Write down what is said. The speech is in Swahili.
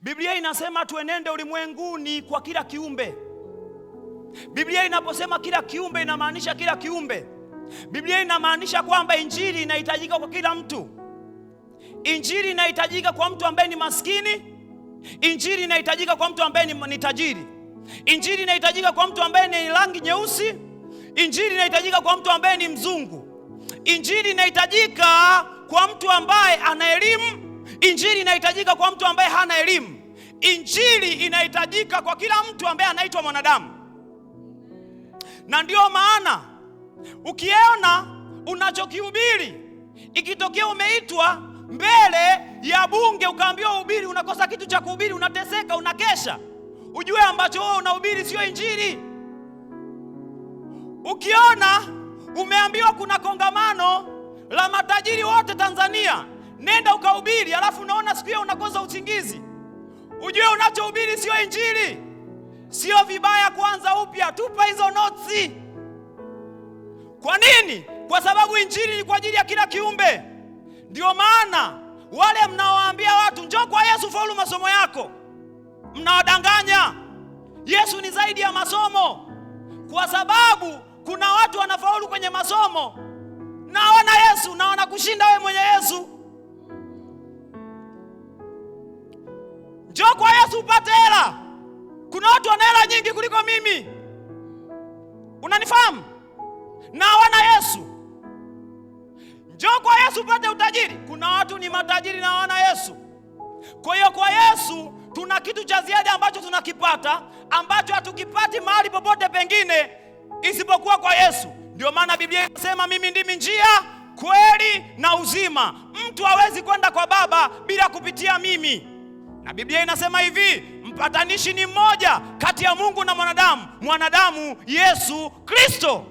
Biblia inasema tuenende ulimwenguni kwa kila kiumbe. Biblia inaposema kila kiumbe inamaanisha kila kiumbe. Biblia inamaanisha kwamba injili inahitajika kwa kila mtu. Injili inahitajika kwa mtu ambaye ni maskini. Injili inahitajika kwa mtu ambaye ni tajiri. Injili inahitajika kwa mtu ambaye ni rangi nyeusi. Injili inahitajika kwa mtu ambaye ni mzungu. Injili inahitajika kwa mtu ambaye ana elimu. Injili inahitajika kwa mtu ambaye hana elimu. Injili inahitajika kwa kila mtu ambaye anaitwa mwanadamu. Na ndio maana ukiona unachokihubiri, ikitokea umeitwa mbele ya bunge ukaambiwa uhubiri, unakosa kitu cha kuhubiri, unateseka, unakesha, ujue ambacho wewe unahubiri sio injili. Ukiona umeambiwa kuna kongamano la matajiri wote Tanzania, nenda ukahubiri, alafu unaona siku hiyo unakosa usingizi, ujue unachohubiri sio injili. Sio vibaya kuanza upya, tupa hizo notes. Kwa nini? Kwa sababu injili ni kwa ajili ya kila kiumbe. Ndio maana wale mnaowaambia watu njoo kwa Yesu faulu masomo yako, mnawadanganya. Yesu ni zaidi ya masomo, kwa sababu kuna watu wanafaulu kwenye masomo na hawana Yesu, na wanakushinda wewe mwenye Yesu. Njoo kwa Yesu upate hela. Kuna watu wana hela nyingi kuliko mimi, unanifahamu, na hawana Yesu. Njoo kwa Yesu upate utajiri. Kuna watu ni matajiri na hawana Yesu. Kwa hiyo kwa Yesu tuna kitu cha ziada ambacho tunakipata, ambacho hatukipati mahali popote pengine isipokuwa kwa Yesu. Ndio maana Biblia inasema mimi ndimi njia, kweli na uzima. Mtu hawezi kwenda kwa Baba bila kupitia mimi. Na Biblia inasema hivi, mpatanishi ni mmoja kati ya Mungu na mwanadamu, Yesu Kristo.